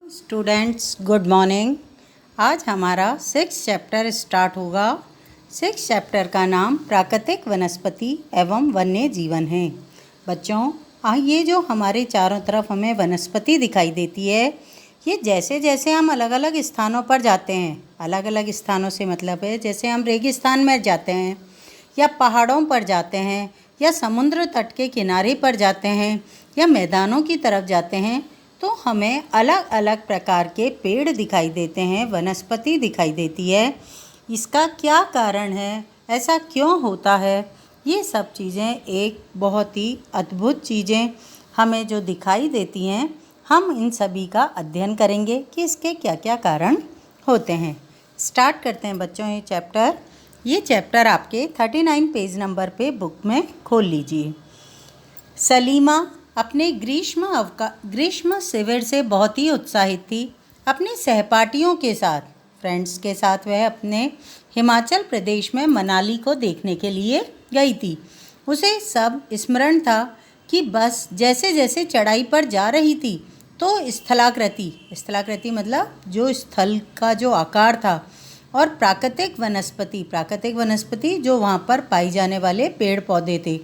Students good morning. आज हमारा 6th chapter start होगा। 6th चैप्टर का नाम प्राकृतिक वनस्पति एवं वन्य जीवन है। बच्चों, ये जो हमारे चारों तरफ हमें वनस्पति दिखाई देती है, ये जैसे जैसे हम अलग अलग स्थानों पर जाते हैं, अलग अलग स्थानों से मतलब है जैसे हम रेगिस्तान में जाते हैं या पहाड़ों पर जाते हैं या समुद्र तट के किनारे पर जाते हैं या मैदानों की तरफ जाते हैं, तो हमें अलग अलग प्रकार के पेड़ दिखाई देते हैं, वनस्पति दिखाई देती है। इसका क्या कारण है, ऐसा क्यों होता है, ये सब चीज़ें एक बहुत ही अद्भुत चीज़ें हमें जो दिखाई देती हैं, हम इन सभी का अध्ययन करेंगे कि इसके क्या क्या कारण होते हैं। स्टार्ट करते हैं बच्चों ये चैप्टर आपके 39 पेज नंबर पे बुक में खोल लीजिए। सलीमा अपने ग्रीष्म शिविर से बहुत ही उत्साहित थी। अपने सहपाठियों के साथ, फ्रेंड्स के साथ वह अपने हिमाचल प्रदेश में मनाली को देखने के लिए गई थी। उसे सब स्मरण था कि बस जैसे जैसे चढ़ाई पर जा रही थी तो स्थलाकृति मतलब जो स्थल का जो आकार था, और प्राकृतिक वनस्पति जो वहाँ पर पाई जाने वाले पेड़ पौधे थे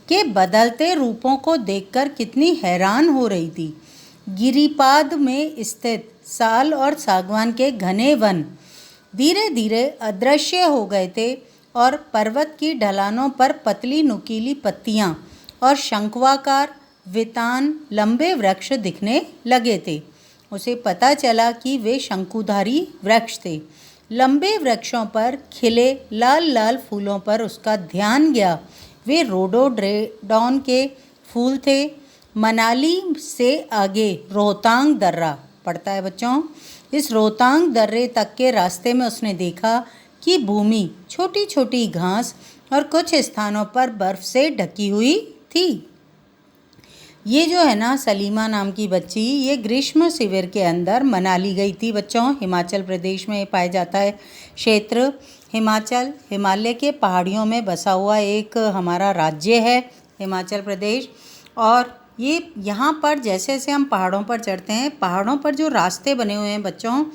के बदलते रूपों को देखकर कितनी हैरान हो रही थी। गिरिपाद में स्थित साल और सागवान के घने वन धीरे धीरे अदृश्य हो गए थे और पर्वत की ढलानों पर पतली नुकीली पत्तियां और शंक्वाकार वितान लंबे वृक्ष दिखने लगे थे। उसे पता चला कि वे शंकुधारी वृक्ष थे। लंबे वृक्षों पर खिले लाल लाल फूलों पर उसका ध्यान गया। वे रोडोडेंड्रॉन के फूल थे। मनाली से आगे रोहतांग दर्रा पड़ता है बच्चों। इस रोहतांग दर्रे तक के रास्ते में उसने देखा कि भूमि छोटी छोटी घास और कुछ स्थानों पर बर्फ से ढकी हुई थी। ये जो है ना, सलीमा नाम की बच्ची, ये ग्रीष्म शिविर के अंदर मनाली गई थी बच्चों। हिमाचल प्रदेश में पाया जाता है क्षेत्र। हिमालय के पहाड़ियों में बसा हुआ एक हमारा राज्य है हिमाचल प्रदेश। और ये यहाँ पर जैसे जैसे हम पहाड़ों पर चढ़ते हैं, पहाड़ों पर जो रास्ते बने हुए हैं बच्चों,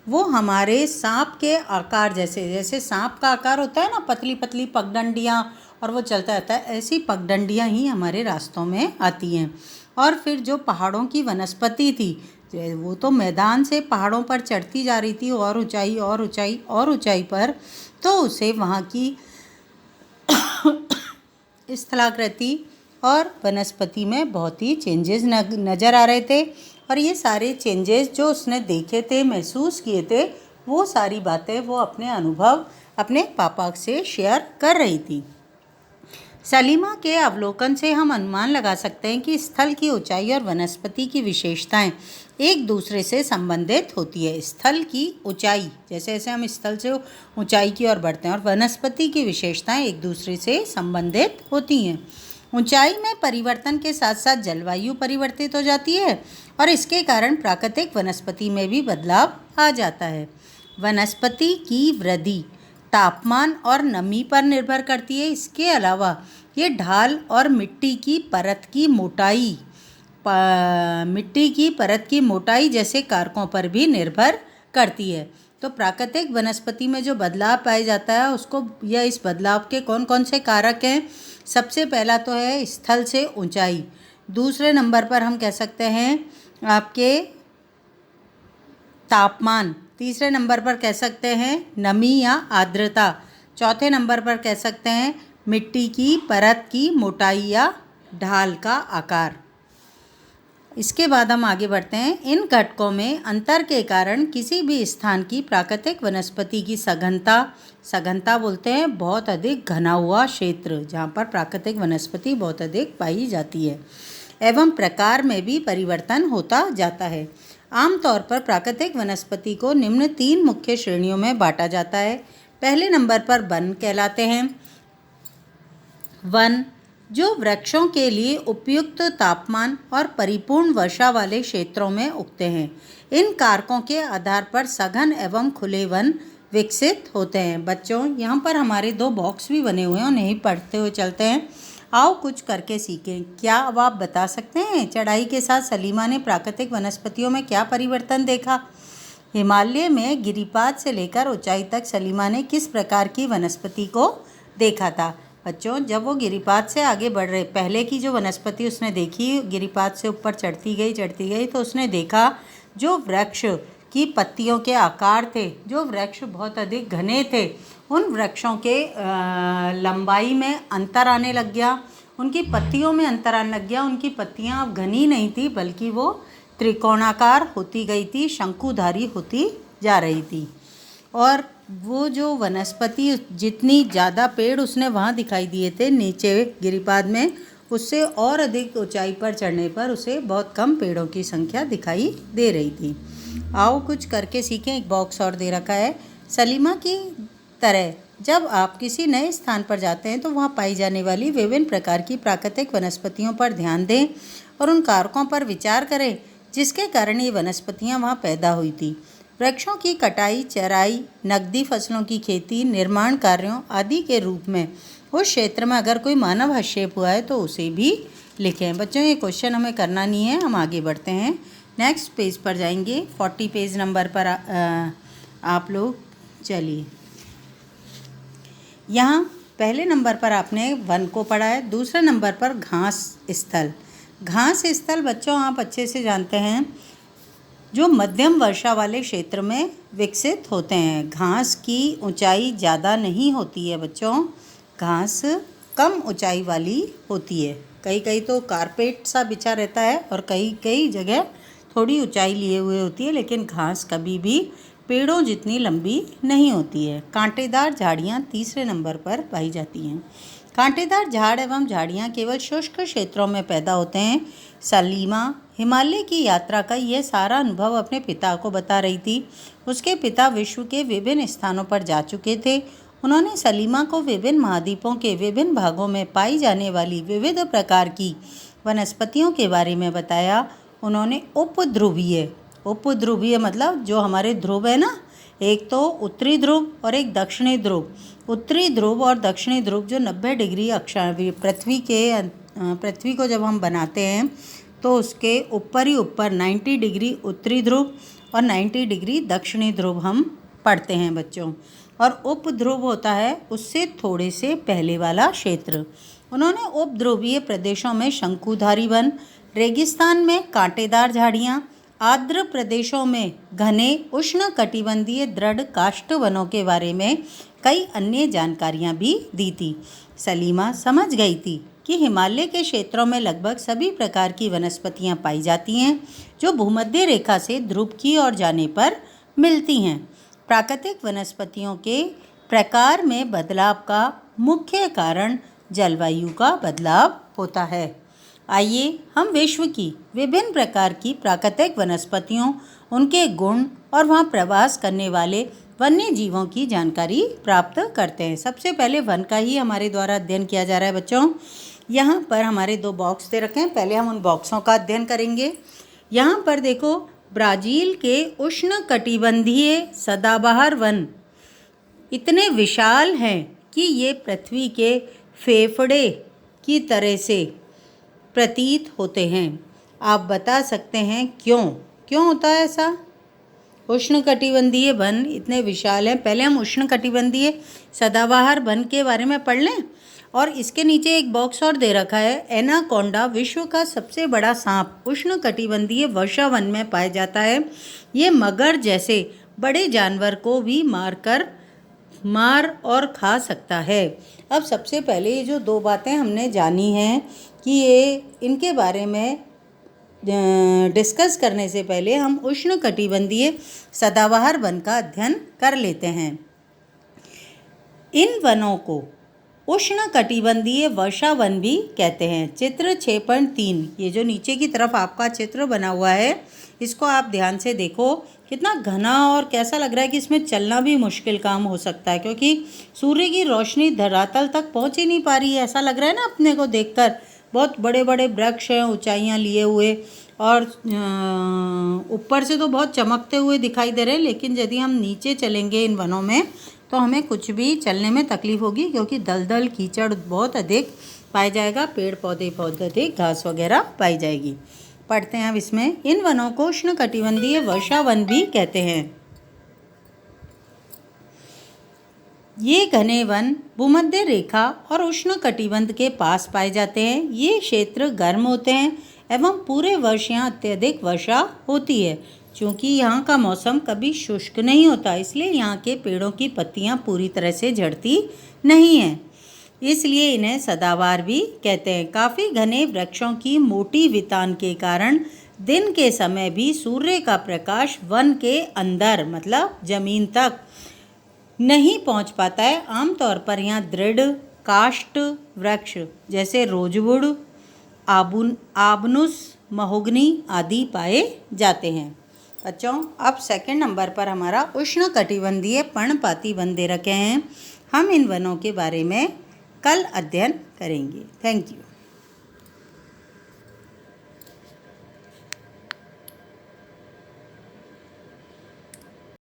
वो हमारे सांप के आकार जैसे सांप का आकार होता है ना, पतली पतली पगडंडियाँ, और वो चलता रहता है, ऐसी पगडंडियाँ ही हमारे रास्तों में आती हैं। और फिर जो पहाड़ों की वनस्पति थी, वो तो मैदान से पहाड़ों पर चढ़ती जा रही थी और ऊंचाई पर, तो उसे वहाँ की स्थलाकृति और वनस्पति में बहुत ही चेंजेस नज़र आ रहे थे। और ये सारे चेंजेस जो उसने देखे थे, महसूस किए थे, वो सारी बातें वो अपने अनुभव अपने पापा से शेयर कर रही थी। सलीमा के अवलोकन से हम अनुमान लगा सकते हैं कि स्थल की ऊंचाई और वनस्पति की विशेषताएं एक दूसरे से संबंधित होती है। स्थल की ऊंचाई, जैसे जैसे हम स्थल से ऊंचाई की ओर बढ़ते हैं, और वनस्पति की विशेषताएं एक दूसरे से संबंधित होती हैं। ऊंचाई में परिवर्तन के साथ साथ जलवायु परिवर्तित हो जाती है और इसके कारण प्राकृतिक वनस्पति में भी बदलाव आ जाता है। वनस्पति की वृद्धि तापमान और नमी पर निर्भर करती है। इसके अलावा ये ढाल और मिट्टी की परत की मोटाई जैसे कारकों पर भी निर्भर करती है। तो प्राकृतिक वनस्पति में जो बदलाव पाया जाता है उसको, या इस बदलाव के कौन कौन से कारक हैं? सबसे पहला तो है स्थल से ऊंचाई। दूसरे नंबर पर हम कह सकते हैं आपके तापमान। तीसरे नंबर पर कह सकते हैं नमी या आर्द्रता। चौथे नंबर पर कह सकते हैं मिट्टी की परत की मोटाई या ढाल का आकार। इसके बाद हम आगे बढ़ते हैं। इन घटकों में अंतर के कारण किसी भी स्थान की प्राकृतिक वनस्पति की सघनता बोलते हैं बहुत अधिक घना हुआ क्षेत्र, जहाँ पर प्राकृतिक वनस्पति बहुत अधिक पाई जाती है, एवं प्रकार में भी परिवर्तन होता जाता है। आमतौर पर प्राकृतिक वनस्पति को निम्न 3 मुख्य श्रेणियों में बांटा जाता है। पहले नंबर पर वन कहलाते हैं। वन जो वृक्षों के लिए उपयुक्त तापमान और परिपूर्ण वर्षा वाले क्षेत्रों में उगते हैं। इन कारकों के आधार पर सघन एवं खुले वन विकसित होते हैं। बच्चों, यहाँ पर हमारे 2 बॉक्स भी बने हुए हैं, उन्हें पढ़ते हुए चलते हैं। आओ कुछ करके सीखें। क्या अब आप बता सकते हैं चढ़ाई के साथ सलीमा ने प्राकृतिक वनस्पतियों में क्या परिवर्तन देखा? हिमालय में गिरिपाद से लेकर ऊंचाई तक सलीमा ने किस प्रकार की वनस्पति को देखा था? बच्चों, जब वो गिरिपाद से आगे बढ़ रहे, पहले की जो वनस्पति उसने देखी, गिरिपाद से ऊपर चढ़ती गई तो उसने देखा जो वृक्ष की पत्तियों के आकार थे, जो वृक्ष बहुत अधिक घने थे, उन वृक्षों के लंबाई में अंतर आने लग गया, उनकी पत्तियों में अंतर आने लग गया। उनकी पत्तियां अब घनी नहीं थी बल्कि वो त्रिकोणाकार होती गई थी, शंकुधारी होती जा रही थी। और वो जो वनस्पति, जितनी ज़्यादा पेड़ उसने वहाँ दिखाई दिए थे नीचे गिरिपाद में, उससे और अधिक ऊंचाई पर चढ़ने पर उसे बहुत कम पेड़ों की संख्या दिखाई दे रही थी। आओ कुछ करके सीखें। एक बॉक्स और दे रखा है। सलीमा की तरह जब आप किसी नए स्थान पर जाते हैं तो वहाँ पाई जाने वाली विभिन्न प्रकार की प्राकृतिक वनस्पतियों पर ध्यान दें और उन कारकों पर विचार करें जिसके कारण ये वनस्पतियाँ वहाँ पैदा हुई थी। वृक्षों की कटाई, चराई, नकदी फसलों की खेती, निर्माण कार्यों आदि के रूप में उस क्षेत्र में अगर कोई मानव हस्तक्षेप हुआ है तो उसे भी लिखें। बच्चों, ये क्वेश्चन हमें करना नहीं है, हम आगे बढ़ते हैं। नेक्स्ट पेज पर जाएंगे, 40 पेज नंबर पर आप लोग चलिए। यहाँ पहले नंबर पर आपने वन को पढ़ा है, दूसरे नंबर पर घास स्थल। घास स्थल बच्चों आप अच्छे से जानते हैं जो मध्यम वर्षा वाले क्षेत्र में विकसित होते हैं। घास की ऊंचाई ज़्यादा नहीं होती है बच्चों, घास कम ऊंचाई वाली होती है। कई कई तो कारपेट सा बिछा रहता है और कई कई जगह थोड़ी ऊंचाई लिए हुए होती है, लेकिन घास कभी भी पेड़ों जितनी लंबी नहीं होती है। कांटेदार झाड़ियाँ तीसरे नंबर पर पाई जाती हैं। कांटेदार झाड़ एवं झाड़ियाँ केवल शुष्क क्षेत्रों में पैदा होते हैं। सलीमा हिमालय की यात्रा का यह सारा अनुभव अपने पिता को बता रही थी। उसके पिता विश्व के विभिन्न स्थानों पर जा चुके थे। उन्होंने सलीमा को विभिन्न महाद्वीपों के विभिन्न भागों में पाई जाने वाली विविध प्रकार की वनस्पतियों के बारे में बताया। उन्होंने उपध्रुवीय मतलब जो हमारे ध्रुव है ना, एक तो उत्तरी ध्रुव और एक दक्षिणी ध्रुव। उत्तरी ध्रुव और दक्षिणी ध्रुव जो 90 डिग्री अक्षांश पृथ्वी को जब हम बनाते हैं तो उसके ऊपर ही ऊपर 90 डिग्री उत्तरी ध्रुव और 90 डिग्री दक्षिणी ध्रुव हम पढ़ते हैं बच्चों। और उपध्रुव होता है उससे थोड़े से पहले वाला क्षेत्र। उन्होंने उपध्रुवीय प्रदेशों में शंकुधारी वन, रेगिस्तान में कांटेदार झाड़ियाँ, आर्द्र प्रदेशों में घने उष्ण कटिबंधीय दृढ़ काष्ठ वनों के बारे में कई अन्य जानकारियाँ भी दी थी। सलीमा समझ गई थी कि हिमालय के क्षेत्रों में लगभग सभी प्रकार की वनस्पतियाँ पाई जाती हैं जो भूमध्य रेखा से ध्रुव की ओर जाने पर मिलती हैं। प्राकृतिक वनस्पतियों के प्रकार में बदलाव का मुख्य कारण जलवायु का बदलाव होता है। आइए हम विश्व की विभिन्न प्रकार की प्राकृतिक वनस्पतियों, उनके गुण और वहाँ प्रवास करने वाले वन्य जीवों की जानकारी प्राप्त करते हैं। सबसे पहले वन का ही हमारे द्वारा अध्ययन किया जा रहा है बच्चों। यहाँ पर हमारे 2 बॉक्स दे रखे हैं, पहले हम उन बॉक्सों का अध्ययन करेंगे। यहाँ पर देखो, ब्राज़ील के उष्ण कटिबंधीय सदाबहार वन इतने विशाल हैं कि ये पृथ्वी के फेफड़े की तरह से प्रतीत होते हैं। आप बता सकते हैं क्यों होता है ऐसा? उष्णकटिबंधीय वन इतने विशाल हैं। पहले हम उष्णकटिबंधीय सदाबहार वन के बारे में पढ़ लें। और इसके नीचे एक बॉक्स और दे रखा है। एनाकोंडा विश्व का सबसे बड़ा सांप उष्णकटिबंधीय वर्षा वन में पाया जाता है। ये मगर जैसे बड़े जानवर को भी मार और खा सकता है। अब सबसे पहले ये जो 2 बातें हमने जानी हैं कि ये इनके बारे में डिस्कस करने से पहले हम उष्णकटिबंधीय सदाबहार वन का अध्ययन कर लेते हैं। इन वनों को उष्णकटिबंधीय वर्षा वन भी कहते हैं। चित्र 6.3, ये जो नीचे की तरफ आपका चित्र बना हुआ है, इसको आप ध्यान से देखो। कितना घना और कैसा लग रहा है कि इसमें चलना भी मुश्किल काम हो सकता है, क्योंकि सूर्य की रोशनी धरातल तक पहुंच ही नहीं पा रही है। ऐसा लग रहा है ना अपने को देखकर। बहुत बड़े बड़े वृक्ष हैं ऊंचाइयां लिए हुए, और ऊपर से तो बहुत चमकते हुए दिखाई दे रहे हैं, लेकिन यदि हम नीचे चलेंगे इन वनों में तो हमें कुछ भी चलने में तकलीफ होगी, क्योंकि दलदल कीचड़ बहुत अधिक पाया जाएगा, पेड़ पौधे पौधे घास वगैरह पाई जाएगी। पढ़ते हैं अब इसमें। इन वनों को उष्णकटिबंधीय वर्षा वन भी कहते हैं। ये घने वन भूमध्य रेखा और उष्णकटिबंध के पास पाए जाते हैं। ये क्षेत्र गर्म होते हैं एवं पूरे वर्ष यहाँ अत्यधिक वर्षा होती है। क्योंकि यहाँ का मौसम कभी शुष्क नहीं होता, इसलिए यहाँ के पेड़ों की पत्तियाँ पूरी तरह से झड़ती नहीं हैं, इसलिए इन्हें सदाबहार भी कहते हैं। काफ़ी घने वृक्षों की मोटी वितान के कारण दिन के समय भी सूर्य का प्रकाश वन के अंदर मतलब जमीन तक नहीं पहुंच पाता है। आमतौर पर यहाँ दृढ़ काष्ठ वृक्ष जैसे रोजवुड, आबनुस, महोगनी आदि पाए जाते हैं। बच्चों, अब सेकंड नंबर पर हमारा उष्णकटिबंधीय पर्णपाती वन दे रखे हैं। हम इन वनों के बारे में कल अध्ययन करेंगे। Thank you.